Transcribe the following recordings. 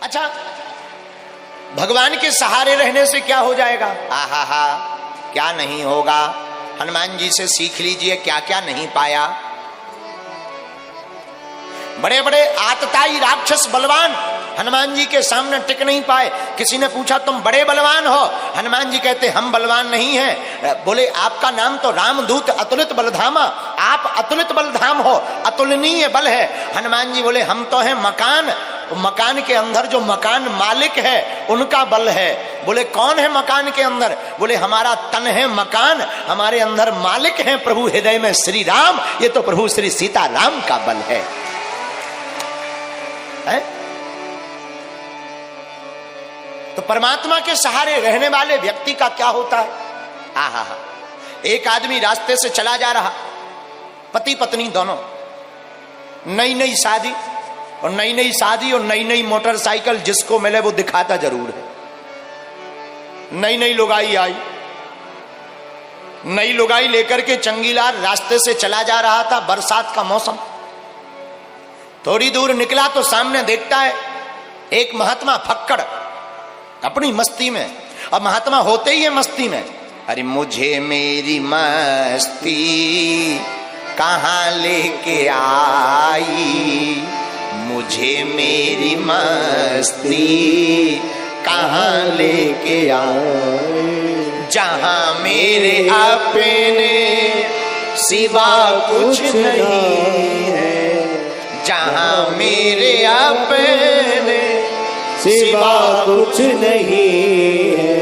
अच्छा, भगवान के सहारे रहने से क्या हो जाएगा? आहा हा, क्या नहीं होगा। हनुमान जी से सीख लीजिए क्या क्या नहीं पाया। बड़े बड़े आतताई राक्षस बलवान हनुमान जी के सामने टिक नहीं पाए। किसी ने पूछा तुम बड़े बलवान हो? हनुमान जी कहते हम बलवान नहीं हैं। बोले आपका नाम तो रामदूत अतुलित बलधामा, आप अतुलित बलधाम हो, अतुलनीय बल है। हनुमान जी बोले हम तो हैं मकान, मकान के अंदर जो मकान मालिक है उनका बल है। बोले कौन है मकान के अंदर? बोले हमारा तन है मकान, हमारे अंदर मालिक है प्रभु हृदय में श्री राम, ये तो प्रभु श्री सीता राम का बल है। तो परमात्मा के सहारे रहने वाले व्यक्ति का क्या होता है? आहा, एक आदमी रास्ते से चला जा रहा, पति पत्नी दोनों, नई नई शादी और नई नई मोटरसाइकिल, जिसको मिले वो दिखाता जरूर है। नई नई लुगाई आई, नई लुगाई लेकर के चंगीलाल रास्ते से चला जा रहा था। बरसात का मौसम, थोड़ी दूर निकला तो सामने देखता है एक महात्मा फक्कड़ अपनी मस्ती में, और महात्मा होते ही है मस्ती में। अरे मुझे मेरी मस्ती कहाँ लेके आई, मुझे मेरी मस्ती कहाँ लेके आई, जहां मेरे अपने सिवा कुछ नहीं है, जहां मेरे अपने सिवा कुछ नहीं है,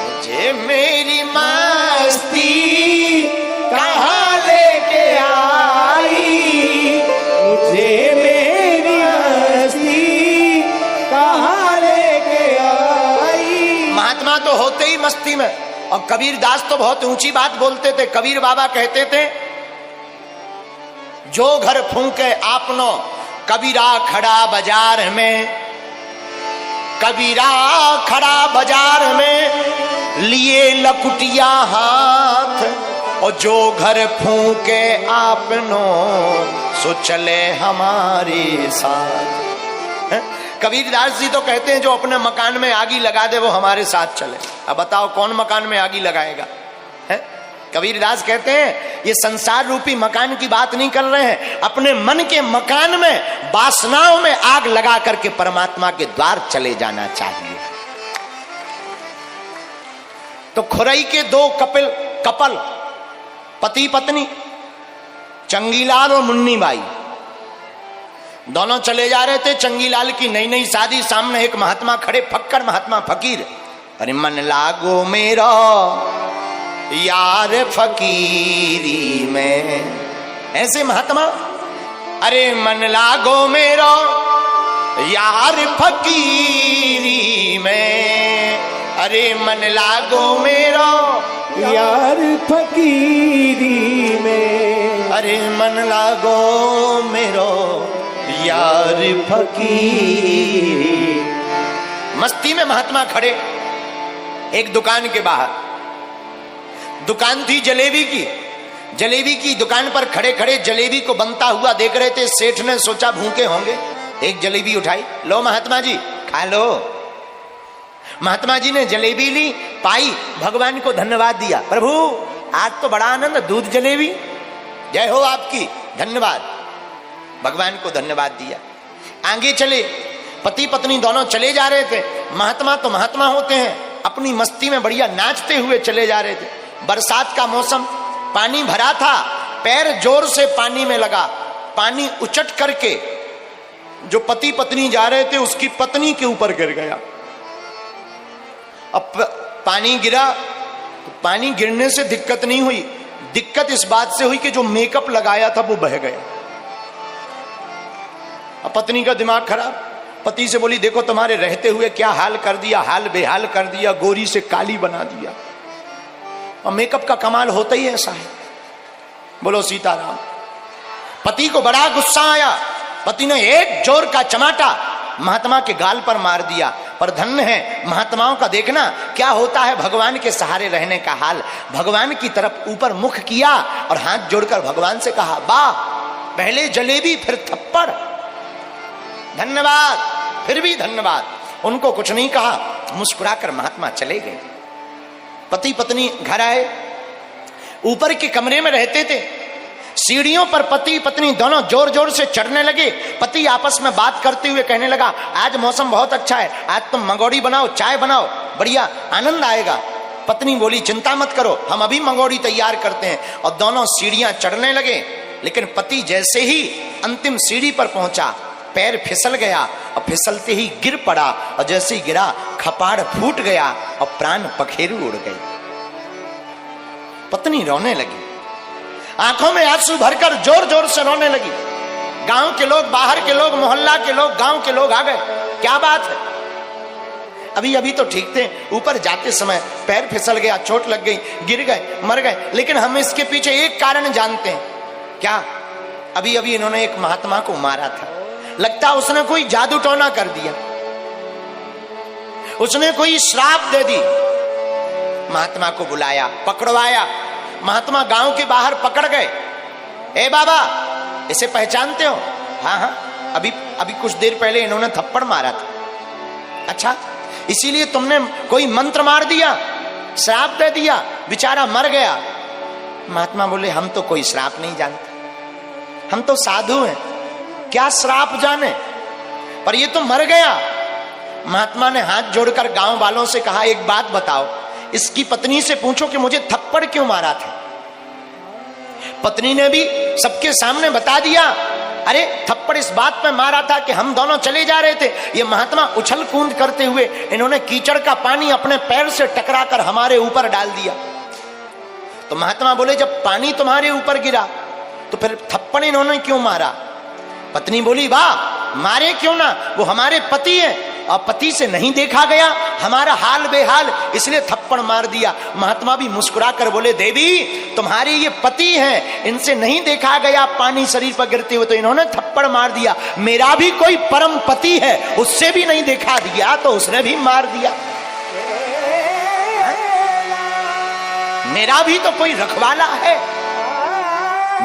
मुझे मेरी मस्ती कहाँ लेके आई, मुझे मेरी मस्ती कहाँ लेके आई। महात्मा तो होते ही मस्ती में, और कबीर दास तो बहुत ऊंची बात बोलते थे। कबीर बाबा कहते थे जो घर फूंके आपनो कबीरा खड़ा बाजार में, कबीरा खड़ा बाजार में लिए लकुटिया हाथ, और जो घर फूंके आपनो सो चले हमारे साथ। कबीरदास जी तो कहते हैं जो अपने मकान में आगी लगा दे वो हमारे साथ चले। अब बताओ कौन मकान में आगी लगाएगा? कबीरदास कहते हैं ये संसार रूपी मकान की बात नहीं कर रहे हैं, अपने मन के मकान में वासनाओं में आग लगा करके परमात्मा के द्वार चले जाना चाहिए। तो खुरई के दो कपल पति पत्नी चंगीलाल और मुन्नी बाई दोनों चले जा रहे थे। चंगीलाल की नई नई शादी, सामने एक महात्मा खड़े, फक्कड़ महात्मा फकीर। अरे मन लागो मेरा यार फकीरी में, ऐसे महात्मा। अरे मन लागो मेरा यार फकीरी में, अरे मन लागो मेरा यार फकीरी में, अरे मन लागो मेरो यार फकीरी। मस्ती में महात्मा खड़े एक दुकान के बाहर। दुकान थी जलेबी की दुकान पर खड़े खड़े जलेबी को बनता हुआ देख रहे थे। सेठ ने सोचा भूखे होंगे, एक जलेबी उठाई, लो महात्मा जी खा लो। महात्मा जी ने जलेबी ली, पाई, भगवान को धन्यवाद दिया। प्रभु आज तो बड़ा आनंद, दूध जलेबी, जय हो आपकी, धन्यवाद। भगवान को धन्यवाद दिया। आगे चले, पति पत्नी दोनों चले जा रहे थे। महात्मा तो महात्मा होते हैं, अपनी मस्ती में बढ़िया नाचते हुए चले जा रहे थे। बरसात का मौसम, पानी भरा था, पैर जोर से पानी में लगा, पानी उचट करके जो पति पत्नी जा रहे थे उसकी पत्नी के ऊपर गिर गया। अब पानी गिरा तो पानी गिरने से दिक्कत नहीं हुई, दिक्कत इस बात से हुई कि जो मेकअप लगाया था वो बह गया। अब पत्नी का दिमाग खराब, पति से बोली देखो तुम्हारे रहते हुए क्या हाल कर दिया, हाल बेहाल कर दिया, गोरी से काली बना दिया। और मेकअप का कमाल होता ही ऐसा है। बोलो सीताराम। पति को बड़ा गुस्सा आया, पति ने एक जोर का चमाटा महात्मा के गाल पर मार दिया। पर धन्य है महात्माओं का देखना क्या होता है भगवान के सहारे रहने का हाल। भगवान की तरफ ऊपर मुख किया और हाथ जोड़कर भगवान से कहा वाह, पहले जलेबी फिर थप्पड़, धन्यवाद। फिर भी धन्यवाद। उनको कुछ नहीं कहा, मुस्कुराकर महात्मा चले गए। पति पत्नी घर आए, ऊपर के कमरे में रहते थे। सीढ़ियों पर पति पत्नी दोनों जोर जोर से चढ़ने लगे। पति आपस में बात करते हुए कहने लगा, आज मौसम बहुत अच्छा है, आज तुम मंगोड़ी बनाओ, चाय बनाओ, बढ़िया आनंद आएगा। पत्नी बोली, चिंता मत करो, हम अभी मंगोड़ी तैयार करते हैं। और दोनों सीढ़ियां चढ़ने लगे। लेकिन पति जैसे ही अंतिम सीढ़ी पर पहुंचा, पैर फिसल गया और फिसलते ही गिर पड़ा। और जैसे ही गिरा, कपाड़ फूट गया और प्राण पखेरु उड़ गए। पत्नी रोने लगी, आंखों में आंसू भरकर जोर जोर से रोने लगी। गांव के लोग, बाहर के लोग, मोहल्ला के लोग, गांव के लोग आ गए। क्या बात है? अभी अभी तो ठीक थे, ऊपर जाते समय पैर फिसल गया, चोट लग गई, गिर गए, मर गए। लेकिन हम इसके पीछे एक कारण जानते हैं। क्या? अभी अभी इन्होंने एक महात्मा को मारा था। लगता उसने कोई जादू टोना कर दिया, उसने कोई श्राप दे दी। महात्मा को बुलाया, पकड़वाया। महात्मा गांव के बाहर पकड़ गए। ए बाबा, इसे पहचानते हो? हाँ हाँ, अभी कुछ देर पहले इन्होंने थप्पड़ मारा था। अच्छा, इसीलिए तुमने कोई मंत्र मार दिया, श्राप दे दिया, बेचारा मर गया। महात्मा बोले, हम तो कोई श्राप नहीं जानते, हम तो साधु हैं, क्या श्राप जाने, पर ये तो मर गया। महात्मा ने हाथ जोड़कर गांव वालों से कहा, एक बात बताओ, इसकी पत्नी से पूछो कि मुझे थप्पड़ क्यों मारा था। पत्नी ने भी सबके सामने बता दिया, अरे थप्पड़ इस बात पे मारा था कि हम दोनों चले जा रहे थे। ये महात्मा उछल कूद करते हुए इन्होंने कीचड़ का पानी अपने पैर से टकराकर हमारे ऊपर डाल दिया। तो महात्मा बोले, जब पानी तुम्हारे ऊपर गिरा तो फिर थप्पड़ इन्होंने क्यों मारा? पत्नी बोली, वाह, मारे क्यों ना, वो हमारे पति हैं और पति से नहीं देखा गया, हमारा हाल बेहाल, इसलिए थप्पड़ मार दिया। महात्मा भी मुस्कुराकर बोले, देवी तुम्हारे ये पति हैं, इनसे नहीं देखा गया पानी शरीर पर गिरते हुए, तो इन्होंने थप्पड़ मार दिया। मेरा भी कोई परम पति है, उससे भी नहीं देखा दिया तो उसने भी मार दिया। मेरा भी तो कोई रखवाला है,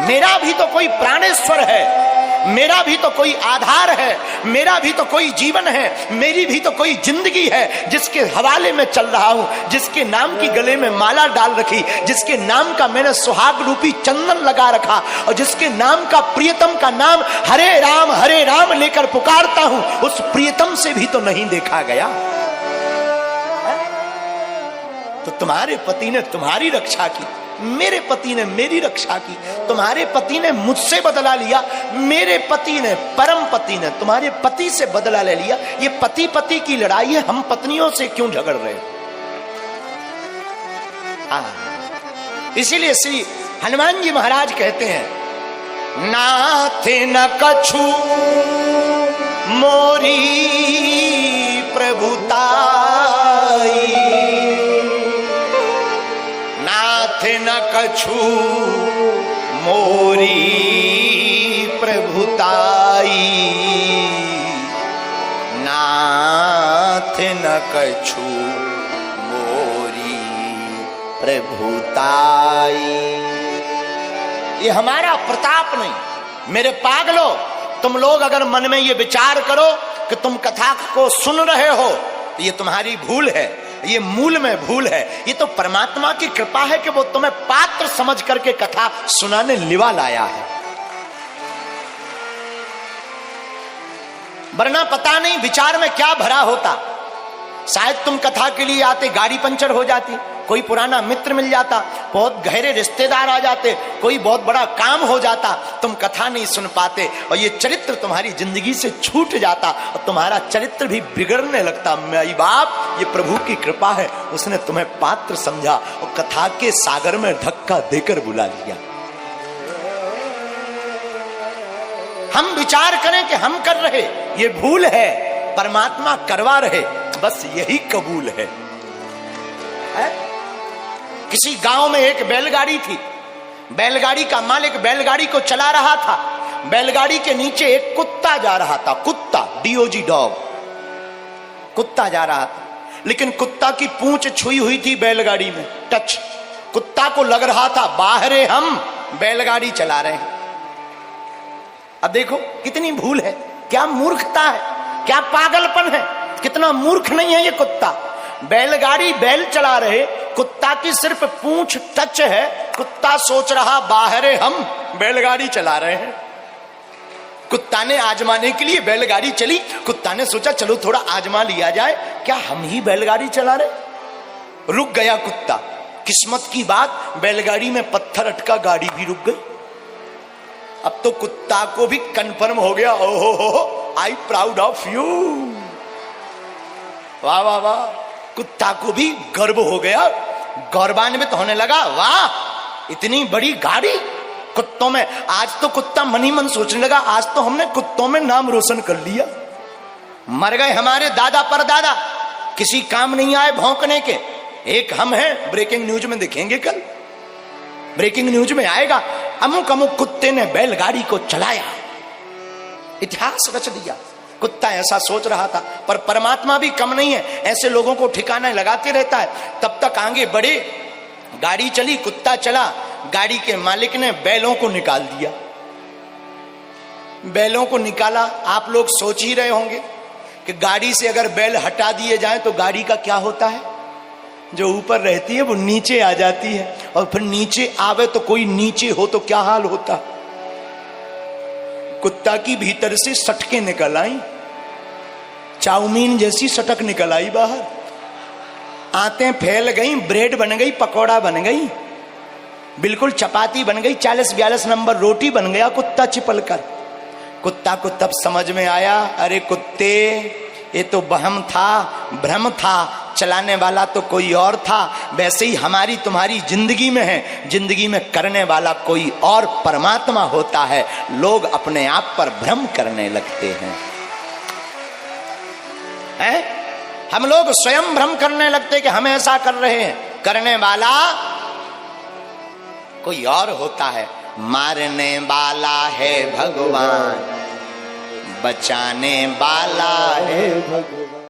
मेरा भी तो कोई प्राणेश्वर है, मेरा भी तो कोई आधार है, मेरा भी तो कोई जीवन है, मेरी भी तो कोई जिंदगी है, जिसके हवाले में चल रहा हूं, जिसके नाम की गले में माला डाल रखी, जिसके नाम का मैंने सुहाग रूपी चंदन लगा रखा, और जिसके नाम का प्रियतम का नाम हरे राम लेकर पुकारता हूं, उस प्रियतम से भी तो नहीं देखा गया। तो तुम्हारे पति ने तुम्हारी रक्षा की, मेरे पति ने मेरी रक्षा की। तुम्हारे पति ने मुझसे बदला लिया, मेरे पति ने, परम पति ने तुम्हारे पति से बदला ले लिया। ये पति पति की लड़ाई है, हम पत्नियों से क्यों झगड़ रहे हैं? इसीलिए श्री हनुमान जी महाराज कहते हैं, नाथ न कछु मोरी प्रभुताई, नाथ न कछु मोरी प्रभुताई, नाथ न कछु मोरी प्रभुताई। ये हमारा प्रताप नहीं। मेरे पागलो, तुम लोग अगर मन में ये विचार करो कि तुम कथा को सुन रहे हो, ये तुम्हारी भूल है, ये मूल में भूल है। ये तो परमात्मा की कृपा है कि वो तुम्हें पात्र समझ करके कथा सुनाने लिवा लाया है, वरना पता नहीं विचार में क्या भरा होता। शायद तुम कथा के लिए आते, गाड़ी पंचर हो जाती, कोई पुराना मित्र मिल जाता, बहुत गहरे रिश्तेदार आ जाते, कोई बहुत बड़ा काम हो जाता, तुम कथा नहीं सुन पाते और ये चरित्र तुम्हारी जिंदगी से छूट जाता और तुम्हारा चरित्र भी बिगड़ने लगता। माई बाप, ये प्रभु की कृपा है, उसने तुम्हें पात्र समझा और कथा के सागर में धक्का देकर बुला लिया। हम विचार करें कि हम कर रहे, ये भूल है, परमात्मा करवा रहे, बस यही कबूल है। किसी गांव में एक बैलगाड़ी थी, बैलगाड़ी का मालिक बैलगाड़ी को चला रहा था, बैलगाड़ी के नीचे एक कुत्ता जा रहा था, कुत्ता, डीओजी डॉग, कुत्ता जा रहा था, लेकिन कुत्ता की पूंछ छुई हुई थी बैलगाड़ी में, टच। कुत्ता को लग रहा था बाहरे हम बैलगाड़ी चला रहे हैं। अब देखो कितनी भूल है, क्या मूर्खता है, क्या पागलपन है, कितना मूर्ख नहीं है ये कुत्ता। बैलगाड़ी बैल चला रहे, कुत्ता की सिर्फ पूंछ टच है, कुत्ता सोच रहा बाहर है, हम बैलगाड़ी चला रहे हैं। कुत्ता ने आजमाने के लिए बैलगाड़ी चली, कुत्ता ने सोचा चलो थोड़ा आजमा लिया जाए, क्या हम ही बैलगाड़ी चला रहे। रुक गया कुत्ता। किस्मत की बात, बैलगाड़ी में पत्थर अटका, गाड़ी भी रुक गई। अब तो कुत्ता को भी कंफर्म हो गया, ओहो हो, आई प्राउड ऑफ यू, वाह वाह वाह। कुत्ता को भी गर्व हो गया, गौरवान्वित होने लगा, वाह इतनी बड़ी गाड़ी। कुत्तों में आज तो कुत्ता मन ही मन सोचने लगा, आज तो हमने कुत्तों में नाम रोशन कर लिया। मर गए हमारे दादा परदादा, किसी काम नहीं आए भौंकने के, एक हम हैं। ब्रेकिंग न्यूज में देखेंगे, कल ब्रेकिंग न्यूज में आएगा, अमुक अमुक कुत्ते ने बैलगाड़ी को चलाया, इतिहास रच दिया। कुत्ता ऐसा सोच रहा था, पर परमात्मा भी कम नहीं है, ऐसे लोगों को ठिकाना लगाते रहता है। तब तक आगे बढ़े, गाड़ी चली, कुत्ता चला, गाड़ी के मालिक ने बैलों को निकाल दिया। बैलों को निकाला, आप लोग सोच ही रहे होंगे कि गाड़ी से अगर बैल हटा दिए जाए तो गाड़ी का क्या होता है, जो ऊपर रहती है वो नीचे आ जाती है, और फिर नीचे आवे तो कोई नीचे हो तो क्या हाल होता। कुत्ता की भीतर से सटके निकल आई, चाउमीन जैसी सटक निकल आई बाहर, आंतें फैल गई, ब्रेड बन गई, पकौड़ा बन गई, बिल्कुल चपाती बन गई, 40-42 नंबर रोटी बन गया कुत्ता चिपल कर। कुत्ता को तब समझ में आया, अरे कुत्ते ये तो वहम था, भ्रम था, चलाने वाला तो कोई और था। वैसे ही हमारी तुम्हारी जिंदगी में है, जिंदगी में करने वाला कोई और परमात्मा होता है। लोग अपने आप पर भ्रम करने लगते हैं, हम लोग स्वयं भ्रम करने लगते कि हम ऐसा कर रहे हैं, करने वाला कोई और होता है। मारने वाला है भगवान, बचाने वाला है भगवान।